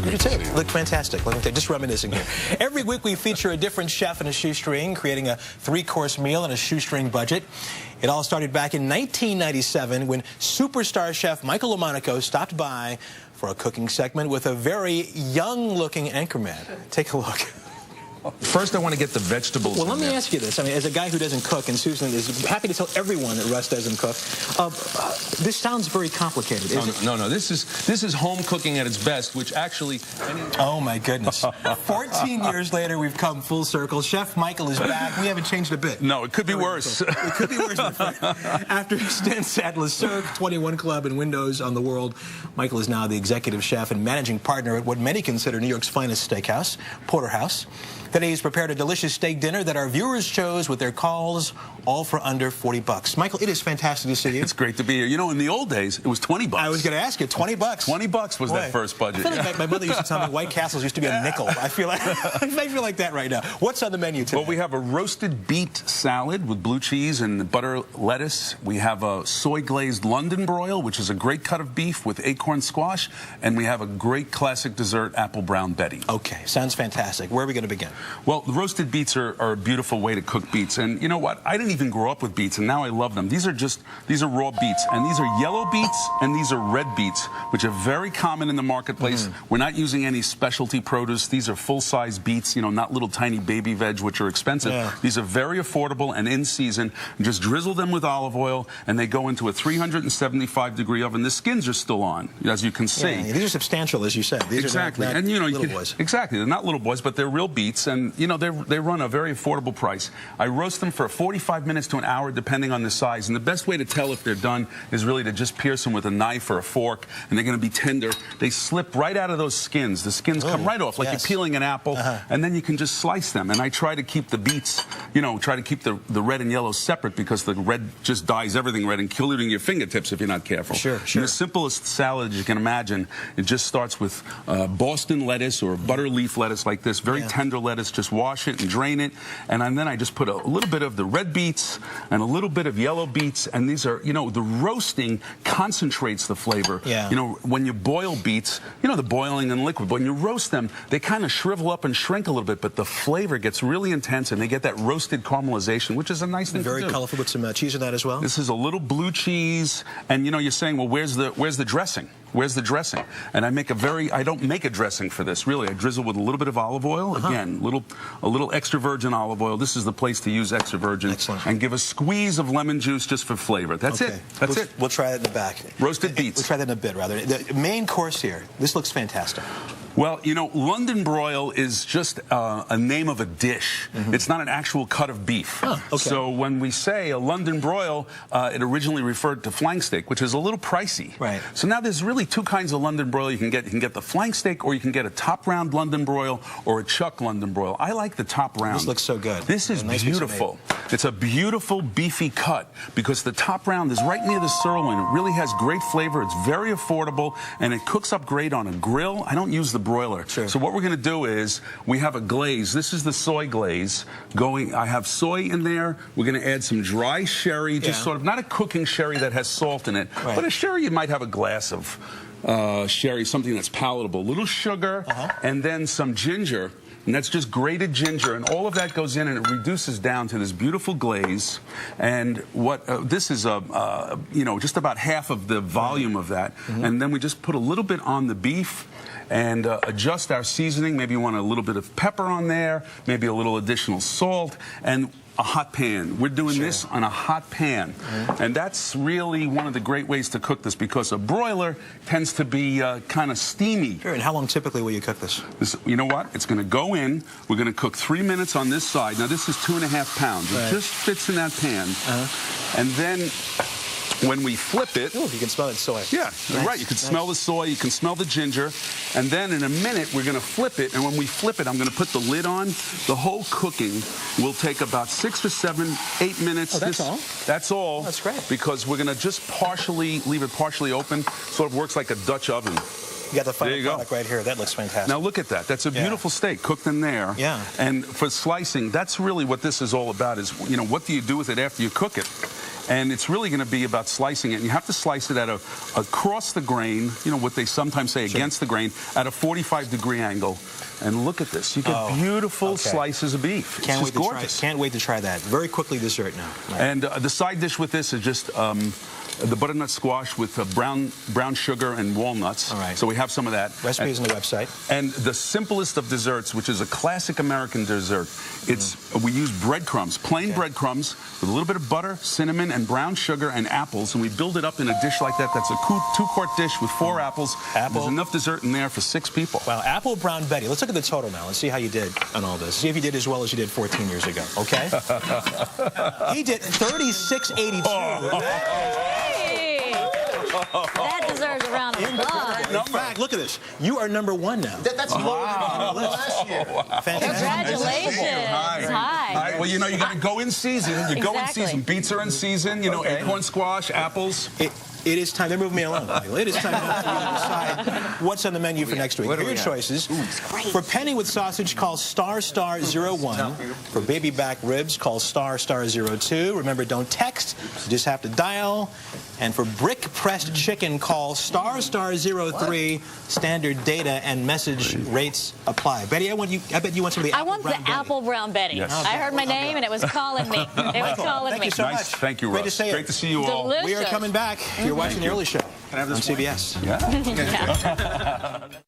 You too. Look fantastic. Look, they're just reminiscing here. Every week we feature a different chef in a shoestring, creating a 3-course meal on a shoestring budget. It all started back in 1997 when superstar chef Michael Lomonaco stopped by for a cooking segment with a very young-looking anchorman. Take a look. First, I want to get the vegetables. Well, let me ask you this. I mean, as a guy who doesn't cook, and Susan is happy to tell everyone that Russ doesn't cook, this sounds very complicated. No. This is home cooking at its best, which actually. Oh my goodness! 14 years later, we've come full circle. Chef Michael is back. We haven't changed a bit. No, it could be worse. It could be worse. My friend. After stints at Le Cirque, 21 Club, and Windows on the World, Michael is now the executive chef and managing partner at what many consider New York's finest steakhouse, Porterhouse. Today he's prepared a delicious steak dinner that our viewers chose with their calls, all for under $40. Michael, it is fantastic to see you. It's great to be here. You know, in the old days, it was $20. I was going to ask you, $20. $20 was that first budget. I feel like my mother used to tell me White Castles used to be a nickel. I feel like that right now. What's on the menu today? Well, we have a roasted beet salad with blue cheese and butter lettuce. We have a soy-glazed London broil, which is a great cut of beef with acorn squash. And we have a great classic dessert, apple brown Betty. Okay, sounds fantastic. Where are we going to begin? Well, the roasted beets are a beautiful way to cook beets. And you know what? I didn't even grow up with beets, and now I love them. These are raw beets. And these are yellow beets, and these are red beets, which are very common in the marketplace. We're not using any specialty produce. These are full-size beets, you know, not little tiny baby veg, which are expensive. Yeah. These are very affordable and in season. You just drizzle them with olive oil, and they go into a 375-degree oven. The skins are still on, as you can see. Yeah, these are substantial, as you said. These exactly. are not and, you know, little boys. Exactly. They're not little boys, but they're real beets, and, you know, they run a very affordable price. I roast them for 45 minutes to an hour, depending on the size. And the best way to tell if they're done is really to just pierce them with a knife or a fork, and they're going to be tender. They slip right out of those skins. The skins come right off, like you're peeling an apple, and then you can just slice them. And I try to keep the beets, you know, try to keep the red and yellow separate, because the red just dyes everything red, including your fingertips if you're not careful. Sure. And the simplest salad you can imagine, it just starts with Boston lettuce or butter leaf lettuce like this, very tender lettuce. Just wash it and drain it, and then I just put a little bit of the red beets and a little bit of yellow beets, and these are, you know, the roasting concentrates the flavor. Yeah. You know, when you boil beets, you know, the boiling and liquid, but when you roast them, they kind of shrivel up and shrink a little bit, but the flavor gets really intense, and they get that roasted caramelization, which is a nice thing to do. Very colorful with some cheese in that as well. This is a little blue cheese, and you know, you're saying, well, where's the dressing? Where's the dressing? And I don't make a dressing for this, really. I drizzle with a little bit of olive oil. Again, a little extra virgin olive oil. This is the place to use extra virgin. Excellent. And give a squeeze of lemon juice just for flavor. That's it. That's it. We'll try that in the back. Roasted beets. We'll try that in a bit, rather. The main course here, this looks fantastic. Well, you know, London broil is just a name of a dish. It's not an actual cut of beef. Oh, okay. So when we say a London broil, it originally referred to flank steak, which is a little pricey. Right. So now there's really two kinds of London broil you can get. You can get the flank steak, or you can get a top round London broil or a chuck London broil. I like the top round. This looks so good. This is beautiful. It's a beautiful beefy cut, because the top round is right near the sirloin. It really has great flavor. It's very affordable, and it cooks up great on a grill. I don't use the broiler. Sure. So what we're going to do is we have a glaze. This is the soy glaze going. I have soy in there. We're going to add some dry sherry, just sort of not a cooking sherry that has salt in it, but a sherry you might have a glass of sherry, something that's palatable. A little sugar, and then some ginger. And that's just grated ginger, and all of that goes in, and it reduces down to this beautiful glaze. And what this is, you know, just about half of the volume of that. And then we just put a little bit on the beef and adjust our seasoning. Maybe you want a little bit of pepper on there, maybe a little additional salt, and a hot pan. We're doing this on a hot pan. And that's really one of the great ways to cook this, because a broiler tends to be kind of steamy. Sure. And how long typically will you cook this? You know what? It's going to go in. We're going to cook 3 minutes on this side. Now, this is 2.5 pounds. It just fits in that pan. And then when we flip it... Ooh, you can smell that soy. Yeah, right. You can smell the soy. You can smell the ginger. And then in a minute, we're going to flip it. And when we flip it, I'm going to put the lid on. The whole cooking will take about 6 or 7, 8 minutes. Oh, that's all? That's all. That's great. Because we're going to just leave it partially open. Sort of works like a Dutch oven. You got the final product right here. That looks fantastic. Now look at that. That's a beautiful steak cooked in there. Yeah. And for slicing, that's really what this is all about, is, you know, what do you do with it after you cook it? And it's really going to be about slicing it. And you have to slice it at across the grain, you know, what they sometimes say against the grain, at a 45-degree angle. And look at this. You get beautiful slices of beef. Can't wait gorgeous. Can't wait to try that. Very quickly, dessert now. Right. And the side dish with this is just the butternut squash with brown sugar and walnuts. All right. So we have some of that. Recipe is on the website. And the simplest of desserts, which is a classic American dessert, we use breadcrumbs, plain breadcrumbs with a little bit of butter, cinnamon, and brown sugar and apples, and we build it up in a dish like that. That's a 2-quart dish with 4 apples. There's enough dessert in there for 6 people. Wow, apple brown Betty. Let's look at the total now. Let's see how you did on all this. See if you did as well as you did 14 years ago, okay? He did 36.82. That deserves a round of applause. In fact, look at this. You are #1 now. That's lower than last year. Congratulations. Hi. Well, you know, you got to go in season. You go in season. Beets are in season. You know, acorn squash, apples. It is time. They're moving me along. It is time now for you to decide what's on the menu for next week. Here are your choices. For penny with sausage, call StarStar 01. For baby back ribs, call StarStar 02. Remember, don't text. You just have to dial. And for brick pressed chicken, call StarStar 03. Standard data and message rates apply. Betty, I bet you want some of the apple brown Betty. Yes. I heard my name and it was calling me. It was calling me. Thank you so much. Thank you, Russ. Great to see you. Great to see you all. Delicious. We are coming back. You're watching The Early Show on CBS. Yeah.